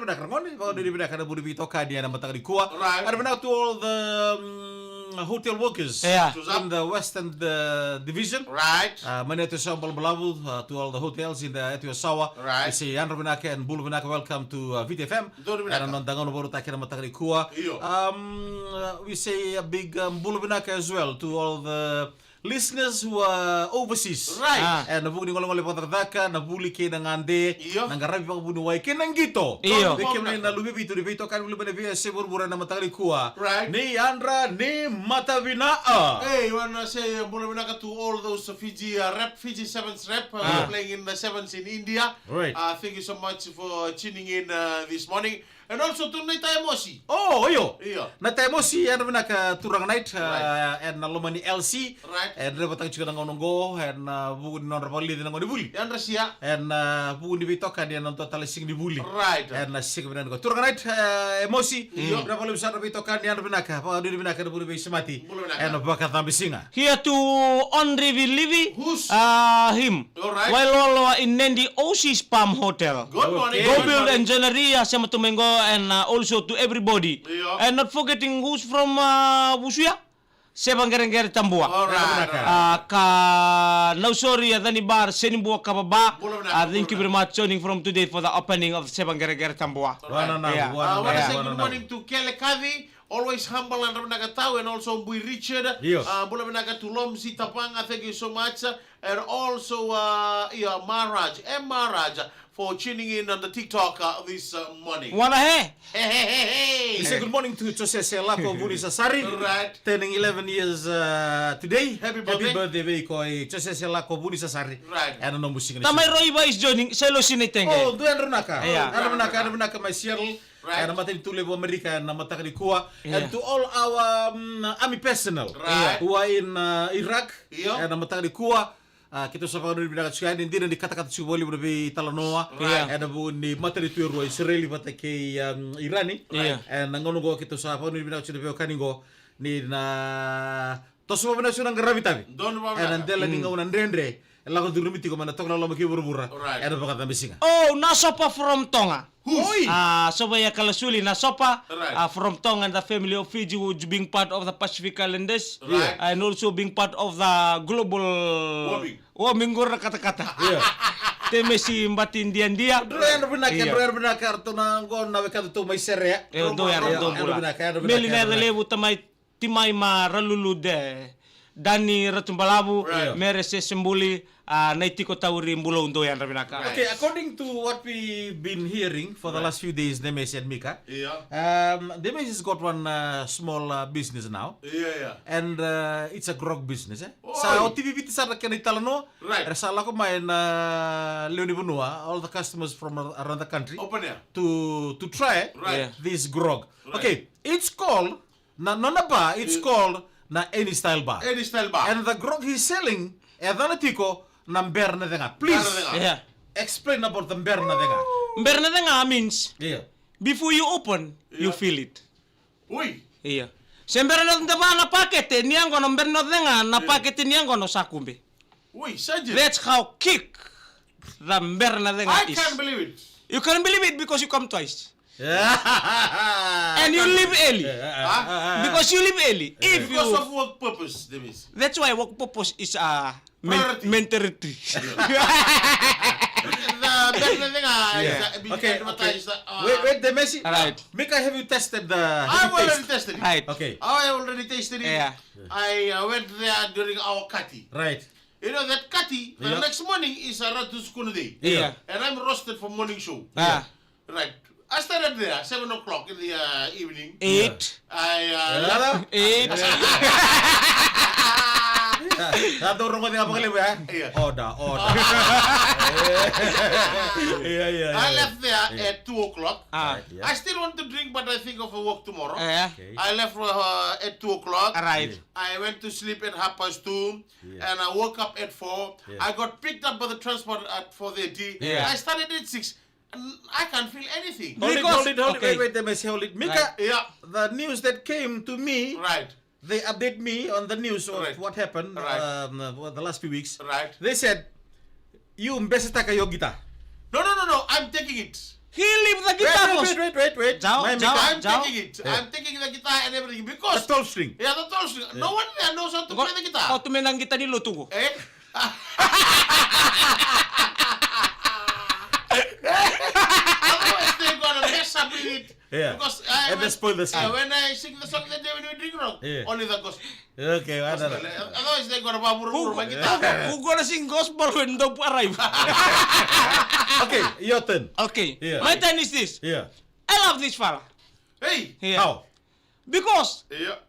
benar ngoni ba di benar kada budi bitoka dia na matang di kuwa. Right. Ada benar to all the hotel workers in the Western Division. Right. Mane to Sambal Balabu to all the hotels in the Etiwasawa. Right. We say Andrew Benaka and Bulu Benaka, welcome to VTFM. And on Dangon Boru Takira Matari Kua. We say a big Bulu Benaka as well to all the listeners who are overseas. Right. And nabuli ngolong patardaka, nabuli ke nangande, Iyo. nangarabi pa bunuway ke nangito. Iyo. Bikemne na lubibi to dibito kan bulu benevia seburbura na matari kuwa. Right. Ni Andra ni Matavinaa. Hey, you wanna say Bulavinaka to all those Fiji Fiji Sevens rep playing in the Sevens in India. Right. Thank you so much for tuning in this morning. And also to Nita Emosi. Oh, iyo. Iyo. Na tayo si ano na ka turang night Right. and nalomani LC. Right. And repotang chika ng ononggo and bugun non rapali din ng onibuli. Yan Russia. And bugun di bito kan dia non total sing di buli. Right. And sing binan ko. Turang night emosi. Rapali bisa bito kan dia binaka. Pa di binaka buli be semati. And bakat tambi singa. Here to Andre Vilivi. Who's? Him. Alright. While in Nendi Osi Spam Hotel. Good morning. Go build engineeria sama Tumengo and also to everybody. Yeah. And not forgetting who's from Busuya. Sebang Gerengger Tambua. Alright. Ka Nausori Adani Bar Senibua Kababa. Thank you very much joining from today for the opening of Sebang Gerengger Tambua. Wana na. Yeah. I want to say wana good na. morning to Kele Kavi, always humble and Rabinaga Tau, and also Bui Richard, Yes. Bulabinaga to Lom Sitapanga, thank you so much, and also Maharaj, M. Maharaj, for tuning in on the TikTok this morning. Wana he? Hey, hey, hey, hey. We say good morning to Jose Selako Buni Sasari. Right. Turning 11 years today. Happy birthday. Happy birthday, Veiko. Jose Selako Buni Sasari. Right. And no musik. Tamay Roiba is joining. Selo Sinitenge. Oh, do Andrew Naka. Yeah. Andrew Naka, my Seattle. Right. And I'm at Tulebo America and I'm at Kuwa. Yeah. And to all our army personnel Right. who are in Iraq. Yeah. And I'm at Kuwa. Kita sa pagkakas ng binagatuskayan, hindi na dikata-kata si Wali Brabe Talanoa. Right. And abu ni matali tuyo ro Israeli bata kay Irani. Yeah. And nangono go kita sa pagkakas ng binagatuskayan kaningo ni na toso mo na siya ng gravitabi. Don't worry. And andela ni ngaw nandrendre. Lago durumiti ko man natok na lomaki burubura. Right. And baka tambisinga. Oh, nasopa from Tonga. Hoy! Sobaya Kalasuli Nasopa Right. from Tonga and the family of Fiji, who's being part of the Pacific Islanders. Right. And also being part of the global warming gora kata-kata. Yeah. Teme si Mbati Indian dia. Droyan Iya. benar to na ngon na weka to may serya. Doyan Meli na relevo tamay timay maralulu de. Dani Ratumbalabu, Right. Merese Sembuli, Naitiko Tauri Mbulo Doyan Rabinaka. Right. Okay, according to what we've been hearing for the last few days, Nemes and Mika, Yeah. Nemes has got one small business now. Yeah. And it's a grog business. Oi. Sa OTV sa Kanitalano, Right. Sala ko main Leoni Bunua, all the customers from around the country Open here. to try Right. this grog. Right. Okay, it's called na bar, it's called na any style bar. Any style bar. And the grog he's selling, Tiko, number na denga. Please Yeah. explain about the number na denga. Mbernadanga means Yeah. before you open, you Yeah. feel it. Uy. Iya. Sembera na pakete niango no mbernadanga na pakete niango no sakumbe. Uy, Sajid. That's how kick the mbernadanga I is. can't believe it. You can't believe it because you come twice. And And you leave early. Because you leave early. If Because you of work purpose, Demis. That's why work purpose is Priority. mentality. Okay. Wait, the Messi. Right. Mika, have you tested the? I've already tested it. Right. Okay. I already tasted it. Yeah. I went there during our kati. Right. You know that kati, the Yeah. next morning is a Ratuskunu day. Yeah. And I'm roasted for morning show. Ah. Right. I started there 7 o'clock in the evening. 8. I Lala. 8. Satu orang kau apa kali ya? Iya. Oda. Yeah. I left there at 2 o'clock. Ah. I still want to drink, but I think of a walk tomorrow. Yeah. Okay. I left at 2 o'clock. Right. I went to sleep at 2:30, and I woke up at 4. Yeah. I got picked up by the transport at 4:30. Yeah. I started at 6. And I can't feel anything. Hold Because- it. okay. Wait, the Messi, hold it. Mika, Yeah, the news that came to me, right, they update me on the news of Right. what happened Right. the last few weeks. right. They said, you mbesita kayo gita. No, I'm taking it. He leave the guitar, boss. Wait. Jao, My Jao. Mika. I'm taking it. I'm taking the guitar and everything The because 12 string. yeah, the 12 string. No one there knows how to play the Kau guitar. tumenang kita ni lo tunggu. Eh? Otherwise they're gonna mess up with it. Yeah. Because And they spoil the song. when I sing the song that they will drink wrong. Yeah. Only the gospel. Okay, ada. Otherwise they're gonna babur-babur my guitar. Who gonna sing gospel when the arrive? Okay, your turn. Okay, Yeah. my turn is this. Yeah. I love this fella. Hey. Yeah. How? Because Yeah.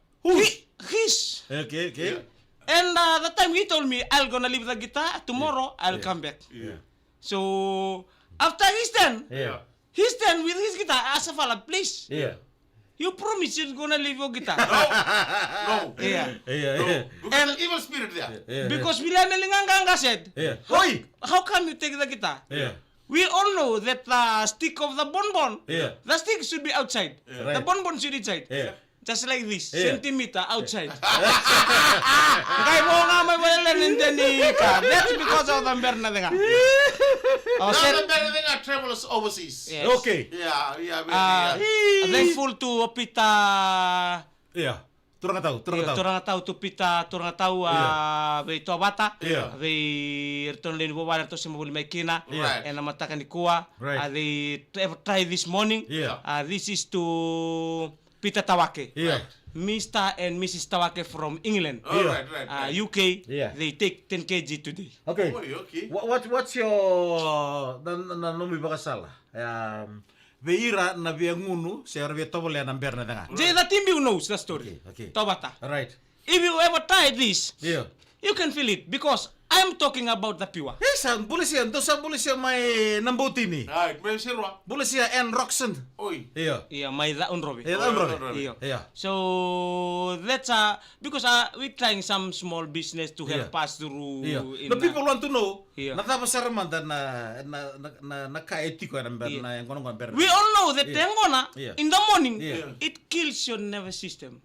he's Okay. Yeah. and the time he told me I'll gonna leave the guitar tomorrow, I'll come back. Yeah. So after he's done with his guitar, I asked the fella, please, Yeah. you promise you're gonna leave your guitar? No. Yeah. Yeah. Because the evil spirit there. Yeah. Because William Elinganga said, Yeah. Hoi. how come you take the guitar? Yeah. We all know that the stick of the bonbon, Yeah. the stick should be outside. Right. The bonbon should be inside. Yeah. Just like this, Yeah. centimeter outside. Kaya mo nga may wala nindani ka. That's because of the berna nga. Now Oh, sir, the better thing are travels overseas. yes. Okay. Yeah. Thankful to Pita. Yeah. Turang tahu. Turang tahu to Pita, turang tahu be to bata. Yeah. Be return len bo wala to sa mabuli may kina. Right. And namatakan ni kuwa. Right. They to ever try this morning. Yeah. This is to Pita Tawake. Yeah. Mr. and Mrs. Tawake from England. Oh, right. UK, Yeah. they take 10 kg today. Okay. Okay. What's your nanomi baka salah? Veira na via ngunu, siya via tobole na berna nga. The team you knows the story. Okay. Tobata. Right. If you ever try this, Yeah. you can feel it because I'm talking about the pure. Yes, boleh siya. Dosa boleh siya may nambuti ni. Right. May sirwa. Boleh siya and Roxon. Oi. Iya. Yeah, my that on Robbie. Iya, Yeah. Iya. So that's because we're trying some small business to help us through. Iya. in The people want to know. Yeah. Natapa sa ramanda na kaetiko na ber na yang kono ber. We all know that tengona Yeah. in the morning Yeah. it kills your nervous system.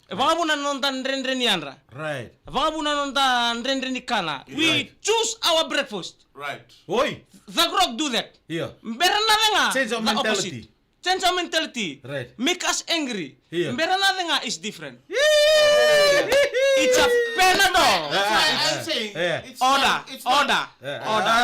Baka muna nonton ren-ren yanra. Right. Baka muna nonton ren-ren ikana. We choose our breakfast. Right. Oi. The grog do that. Iya. Better na nga. Change our the mentality. opposite. Change our mentality. Right. Make us angry. Yeah. Better na nga is different. It's a Panadol. That's why I'm saying Yeah. it's Order. not, it's not, Order. Yeah. Order.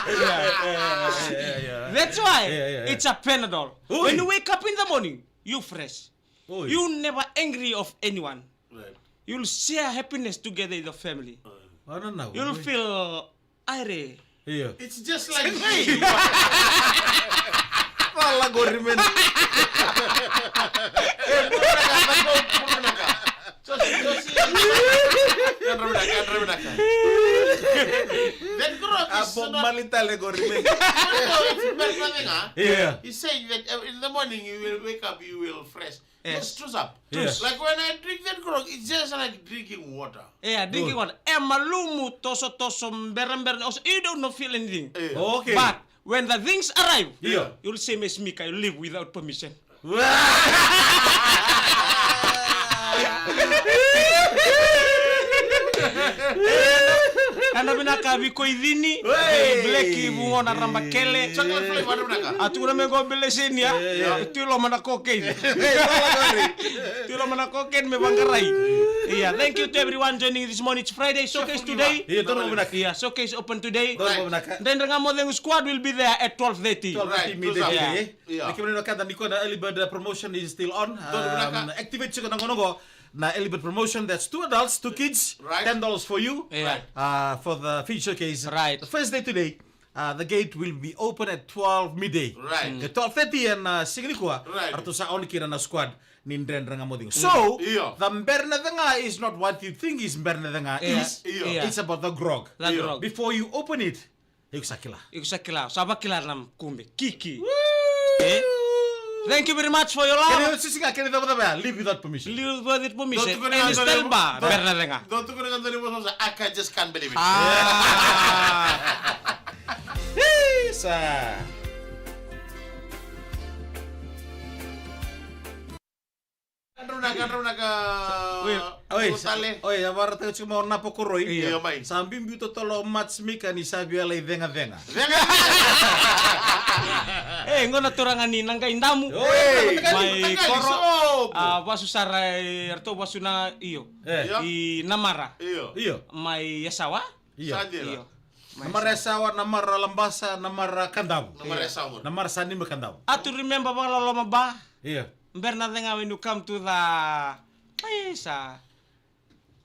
Yeah. That's why Yeah. it's a Panadol. Oi. When you wake up in the morning, you fresh. Oi. You never angry of anyone. Right. You'll share happiness together in the family. Ano na? You'll feel aire. Iya. It's just like me. Wala gorimen. That growth is Abog not. malitale gorimen. It's nothing, Yeah. He's saying that in the morning you will wake up, you will fresh. Yes. Just choose up. Yes. Like when I drink that grog, it's just like drinking water. Yeah, drinking water. Malumu toso berem. You don't know feel anything. Okay. But when the things arrive, Yeah. you'll say, Miss Mika, you live without permission. Kanda binaka biko idini, bleki bungona rambakele. Chocolate flavor ada berapa? Atuna mego bele sini ya. Itu lo mana cocaine. Itu lo mana cocaine me bangkarai. Yeah, thank you to everyone joining this morning. It's Friday showcase today. Iya, turun benak. Yeah, showcase open today. Turun benak. Then Rangamodeng squad will be there at 12:30. 12:30 midday. Right, yeah. Kemudian kata Niko na early bird promotion is still on. benak. Activate siya nang kono na early bird promotion. That's 2 adults, 2 kids. Right. $10 for you. Yeah. For the feature case. Right. The first day today. The gate will be open at 12 midday. Right. At 12:30 and signikua. Right. Arto sa on kira na squad nindren rangamoding. So, Yeah. the mberna nga is not what you think is mberna nga Yeah. is. Yeah. It's about the grog. The grog. Before you open it, yusakila. Iku sa kilaw. Saba kilar nam kumbe. Kiki. Okay. Thank you very much for your Can love. you sisi nga kini dapat ba? Leave without permission. Little word it permission. Don't And still ba. Bernadanga. Don't go to the I just can't believe it. Sa. Andrew Tale. Oi, agora tem que morrer na pocoroi. Iya, mai. Sambil butuh tolo mats mika ni sabi alai venga. Ngona turangan nang kaindamu. Mai koro. Basu sarai arto basu na iyo. I namara. Iyo. Mai yasawa. Iyo. Iyo. Namara sawa, namara lambasa, namara kandamu. Namara Namara sani kandamu. To remember bang lolo ba? Iya. Berna nga when you come to the sa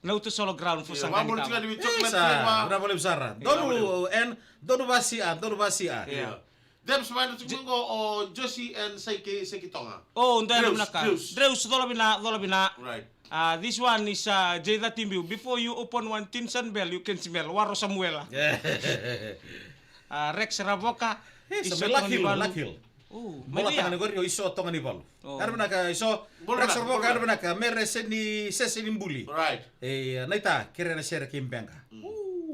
Nauto Solo Ground for sang Vamos juga di coklat Isa, berapa lebih besar? Donu basia. Iya. Dem semuanya cuma o Josie and Seki Tonga. Oh, ndai na ka. Dreus dola bina. Right. This one is Jada Timbu. Before you open one Tinson Bell, you can smell Waro Samuela. Rex Ravoka. Lakil. Bola tangan gori iso tongan di balu. Karena ka iso Rex Ravoka karena ka mereseni seseni mbuli. Right. Naita kira na share kim benga.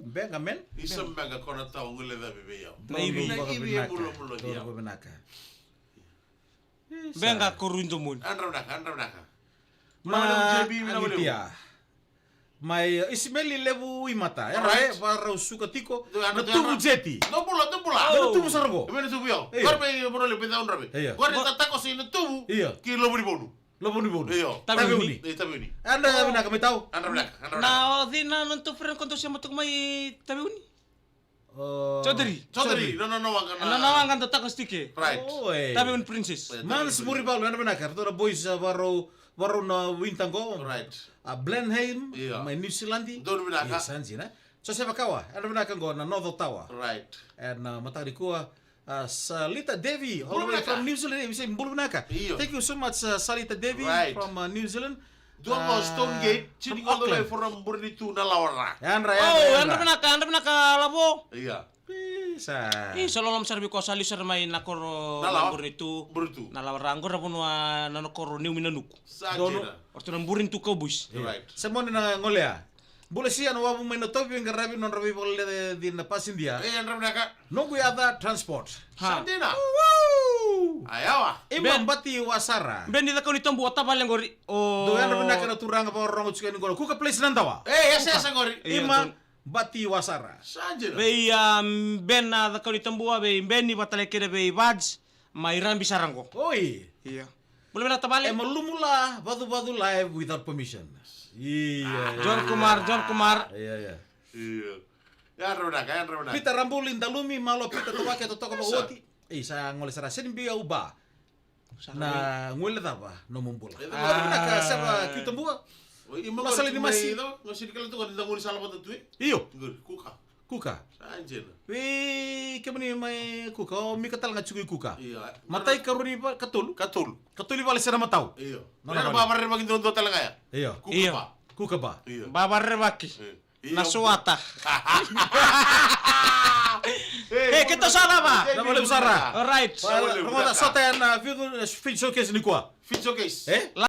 Benga men. Isam benga kona tau ngule da bebe yao. Maybe. Ibi mulo dia. Benga korunto mun. Andra naka. Mangitia. Mai ismeli levu imata. Right. Para suka tiko. Anu Tubu jeti. Tupula. Tubu sargo. Ibene tubu yao. Korbe bono le peda unrabe. Korbe tatako sino tubu. Ki lo buri bonu. Lobo ni bono. Iyo. Tabi uni. Tabi uni. Anda bina kami tahu. Andra naka. Na dina nonto friend konto siya matuk may tabi uni. Chaudhary. No. Wangana. Kan tatako stike. Right. Tabi un princess. Man semuri balu anda bina kar. Tora boys baru na wintango. Right. Blenheim, Iya. my New Zealandi. Dono bina ka. Sanji na. So sa bakawa, anda bina kan go na North Ottawa. Right. And matari kuwa Salita Devi, all the way Bulunaka. from New Zealand. We say Bulunaka. Iyo. Thank you so much, Salita Devi Right. from New Zealand. Doon Stonegate, chini all the way from Burnitu na Lawara. Andra. Anda benaka labo. Iya. Bisa. Salolom sarbi ko sali sar may nakoro nambur itu. Burnitu. Nalawaranggo na puno nanokoro niu minanuk. Sajena. Orto namburin tu kabus. Right. Semua na ngolea. Boleh sih anu wabu main topi yang rabi non rabi boleh di napas India. Andra naka. Nunggu ada transport. Sajena. Woo! Ayawa. Imam bati wasara. Ben dita ko nitombu ota baleng gori. Do andra benda kana turang apa orang ucuk ini golo. Kuka place nantawa. Esa ngori. Imam bati wasara. Sajena. Be ben na da ko nitombu be ben ni batale kere be badge mai rambi sarango. Oi. Iya. Boleh na tabale. Melumula batu-batu live without permission. Iya. John Kumar. Iya. Andra naka. Pita rambulin dalumi malo pita tuwake to toko bawoti. Sa ngole sara sen biya uba. Na ngole daba no mumbula. Naka saba kitambua. Masalah ini masih. Masih dikala tu kan danguri salah patu tu. Iyo. Kuka. Kuka. Sajena. Kemani mai kuka. O mi katal ngacukui kuka. Iya. Matai karuni pa katul. Katul. Katul balik sana matau. Iya. Mana Mana babar magin doon talaga ya? Iyo. Iya. Kuka ba. Iya. Babar baki. Iya. Nasuata. Kita sana ba? Na boleh besara. Alright. Rumah tak soten video showcase ni kuah. Fit showcase. Eh?